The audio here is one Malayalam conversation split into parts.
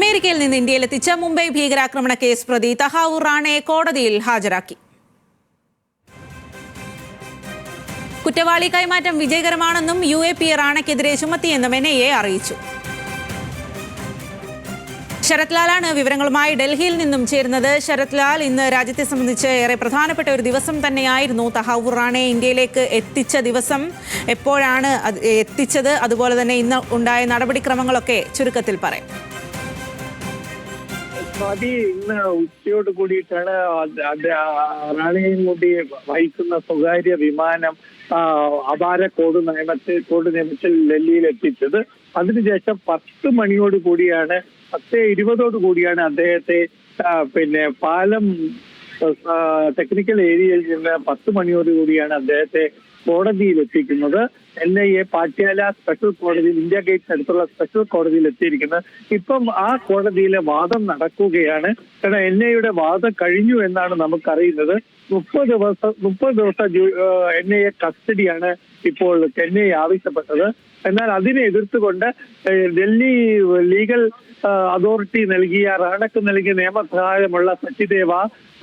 അമേരിക്കയിൽ നിന്ന് ഇന്ത്യയിലെത്തിച്ച മുംബൈ ഭീകരാക്രമണ കേസ് പ്രതി തഹാവൂർ റാണയെ കോടതിയിൽ ഹാജരാക്കി. കുറ്റവാളി കൈമാറ്റം വിജയകരമാണെന്നും UAP റാണയ്ക്കെതിരെ ചുമത്തിയെന്നും NIA അറിയിച്ചു. ശരത് ലാലാണ് വിവരങ്ങളുമായി ഡൽഹിയിൽ നിന്നും ചേരുന്നത്. ശരത് ലാൽ, ഇന്ന് രാജ്യത്തെ സംബന്ധിച്ച് ഏറെ പ്രധാനപ്പെട്ട ഒരു ദിവസം തന്നെയായിരുന്നു. തഹാവൂർ റാണയെ ഇന്ത്യയിലേക്ക് എത്തിച്ച ദിവസം എപ്പോഴാണ് എത്തിച്ചത്, അതുപോലെ തന്നെ ഇന്ന് ഉണ്ടായ നടപടിക്രമങ്ങളൊക്കെ ചുരുക്കത്തിൽ പറയാം. ഇന്ന് ഉച്ചയോട് കൂടിയിട്ടാണ് റാണിയെയും കൂടി വഹിക്കുന്ന സ്വകാര്യ വിമാനം അപാര കോഡ് നിയമത്തിൽ ഡൽഹിയിൽ എത്തിച്ചത്. അതിനുശേഷം 10 മണിയോട് കൂടിയാണ് 10:20 കൂടിയാണ് അദ്ദേഹത്തെ പാലം ടെക്നിക്കൽ ഏരിയയിൽ നിന്ന് 10 മണിയോട് കൂടിയാണ് അദ്ദേഹത്തെ കോടതിയിൽ എത്തിക്കുന്നത്. NIA പാട്യാല സ്പെഷ്യൽ കോടതിയിൽ, ഇന്ത്യ ഗേറ്റിന് അടുത്തുള്ള സ്പെഷ്യൽ കോടതിയിൽ എത്തിയിരിക്കുന്നത്. ഇപ്പം ആ കോടതിയിലെ വാദം നടക്കുകയാണ്. കാരണം NIAയുടെ വാദം കഴിഞ്ഞു എന്നാണ് നമുക്കറിയുന്നത്. 30 ദിവസം NIA കസ്റ്റഡിയാണ് ഇപ്പോൾ NIA ആവശ്യപ്പെട്ടത്. എന്നാൽ അതിനെ എതിർത്തുകൊണ്ട് ഡൽഹി ലീഗൽ അതോറിറ്റി റാണക്ക് നൽകിയ നിയമസഹായമുള്ള സച്ചിദേവ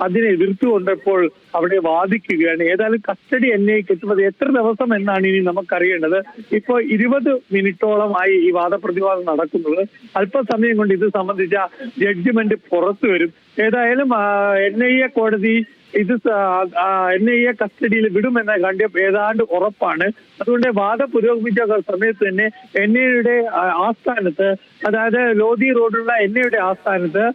അതിനെ എതിർത്തുകൊണ്ടപ്പോൾ അവിടെ വാദിക്കുകയാണ്. ഏതായാലും കസ്റ്റഡി NIAക്ക് എത്തുന്നത് എത്ര ദിവസം എന്നാണ് ഇനി നമുക്കറിയേണ്ടത്. ഇപ്പോൾ 20 മിനിറ്റോളമായി ഈ വാദപ്രതിവാദം നടക്കുന്നത്. അല്പസമയം കൊണ്ട് ഇത് സംബന്ധിച്ച ജഡ്ജ്മെന്റ് പുറത്തു വരും. ഏതായാലും NIA കോടതി ഇത് NIA കസ്റ്റഡിയിൽ വിടുമെന്ന കാര്യം ഏതാണ്ട് ഉറപ്പാണ്. അതുകൊണ്ട് വാദം പുരോഗമിച്ച സമയത്ത് തന്നെ NIAയുടെ ആസ്ഥാനത്ത്, അതായത് ലോധി റോഡിലുള്ള NIAയുടെ ആസ്ഥാനത്ത്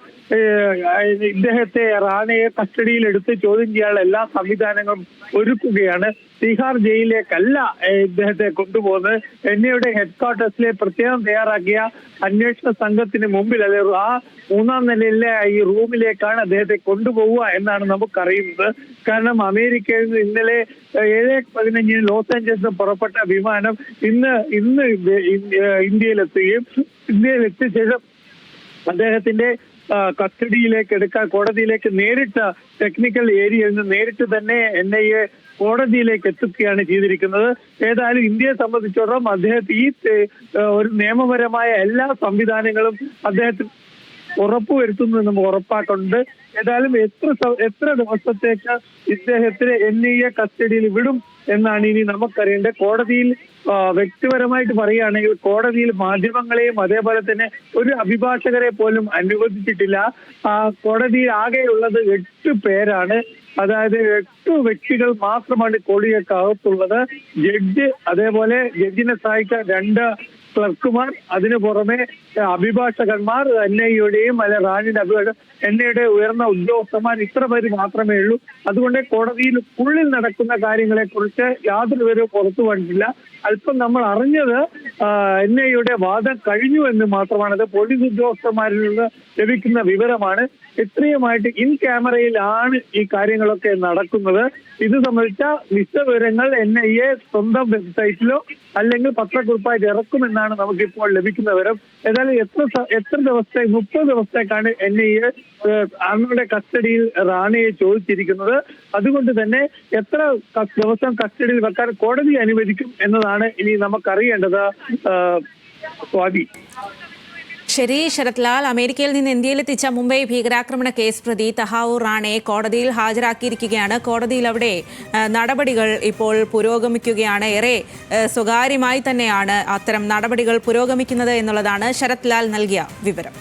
ഇദ്ദേഹത്തെ റാണയെ കസ്റ്റഡിയിൽ എടുത്ത് ചോദ്യം ചെയ്യാനുള്ള എല്ലാ സംവിധാനങ്ങളും ഒരുക്കുകയാണ്. തിഹാർ ജയിലിലേക്കല്ല ഇദ്ദേഹത്തെ കൊണ്ടുപോകുന്നത്. NIAയുടെ ഹെഡ്ക്വാർട്ടേഴ്സിലെ പ്രത്യേകം തയ്യാറാക്കിയ അന്വേഷണ സംഘത്തിന് മുമ്പിൽ, അല്ലെങ്കിൽ ആ 3ാം നിലയിലെ ഈ റൂമിലേക്കാണ് അദ്ദേഹത്തെ കൊണ്ടുപോവുക എന്നാണ് നമുക്കറിയുന്നത്. കാരണം അമേരിക്കയിൽ നിന്ന് ഇന്നലെ 7:15 ലോസ് ആഞ്ചലസിൽ പുറപ്പെട്ട വിമാനം ഇന്ന് ഇന്ത്യയിലെത്തുകയും ഇന്ത്യയിലെത്തിയ ശേഷം അദ്ദേഹത്തിന്റെ കസ്റ്റഡിയിലേക്ക് എടുക്കാൻ കോടതിയിലേക്ക് നേരിട്ട് ടെക്നിക്കൽ ഏരിയയിൽ നിന്ന് നേരിട്ട് തന്നെ NIA കോടതിയിലേക്ക് എത്തുകയാണ് ചെയ്തിരിക്കുന്നത്. ഏതായാലും ഇന്ത്യയെ സംബന്ധിച്ചിടത്തോളം അദ്ദേഹത്തെ ഈ ഒരു നിയമപരമായ എല്ലാ സംവിധാനങ്ങളും അദ്ദേഹത്തിന് ഉറപ്പുവരുത്തുന്നു എന്ന് ഉറപ്പാക്കുന്നുണ്ട്. ഏതായാലും എത്ര ദിവസത്തേക്ക് ഇദ്ദേഹത്തിന് NIA കസ്റ്റഡിയിൽ വിടും എന്നാണ് ഇനി നമുക്കറിയേണ്ടത്. കോടതിയിൽ വ്യക്തിപരമായിട്ട് പറയുകയാണെങ്കിൽ കോടതിയിൽ മാധ്യമങ്ങളെയും അതേപോലെ തന്നെ ഒരു അഭിഭാഷകരെ പോലും അനുവദിച്ചിട്ടില്ല. കോടതിയിൽ ആകെയുള്ളത് 8 പേരാണ്. അതായത് 8 വ്യക്തികൾ മാത്രമാണ് കോടതിക്കകത്തുള്ളത്. ജഡ്ജ്, അതേപോലെ ജഡ്ജിനെ സഹായിക്കാൻ 2 ക്ലർക്കുമാർ, അതിനു പുറമെ അഭിഭാഷകന്മാർ, NIAയുടെയും റാണിയുടെ NIAയുടെ ഉയർന്ന ഉദ്യോഗസ്ഥന്മാർ, ഇത്ര പേര് മാത്രമേ ഉള്ളൂ. അതുകൊണ്ട് കോടതിയിൽ ഉള്ളിൽ നടക്കുന്ന കാര്യങ്ങളെ കുറിച്ച് യാതൊരു പേരും പുറത്തു വന്നിട്ടില്ല. അല്പം നമ്മൾ അറിഞ്ഞത് NIAയുടെ വാദം കഴിഞ്ഞു എന്ന് മാത്രമാണ്. അത് പോലീസ് ഉദ്യോഗസ്ഥന്മാരിൽ നിന്ന് ലഭിക്കുന്ന വിവരമാണ്. ഇത്രയുമായിട്ട് ഇൻ ക്യാമറയിലാണ് ഈ കാര്യങ്ങളൊക്കെ നടക്കുന്നത്. ഇത് സംബന്ധിച്ച വിശദവിവരങ്ങൾ NIA സ്വന്തം വെബ്സൈറ്റിലോ അല്ലെങ്കിൽ പത്രക്കുറിപ്പായിട്ട് ഇറക്കുമെന്നാണ് നമുക്കിപ്പോൾ ലഭിക്കുന്ന വിവരം. ഏതായാലും എത്ര ദിവസത്തെ 30 ദിവസത്തേക്കാണ് NIA അവരുടെ കസ്റ്റഡിയിൽ റാണയെ ചോദിച്ചിരിക്കുന്നത്. അതുകൊണ്ട് തന്നെ എത്ര ദിവസം കസ്റ്റഡിയിൽ വെക്കാൻ കോടതി അനുവദിക്കും എന്നതാണ് ഇനി നമുക്കറിയേണ്ടത്. സ്വാതി. ശരി ശരത് ലാൽ, അമേരിക്കയിൽ നിന്ന് ഇന്ത്യയിലെത്തിച്ച മുംബൈ ഭീകരാക്രമണ കേസ് പ്രതി തഹാവൂർ റാണയെ കോടതിയിൽ ഹാജരാക്കിയിരിക്കുകയാണ്. കോടതിയിൽ അവിടെ നടപടികൾ ഇപ്പോൾ പുരോഗമിക്കുകയാണ്. ഏറെ സ്വകാര്യമായി തന്നെയാണ് അത്തരം നടപടികൾ പുരോഗമിക്കുന്നത് എന്നുള്ളതാണ് ശരത് ലാൽ നൽകിയ വിവരം.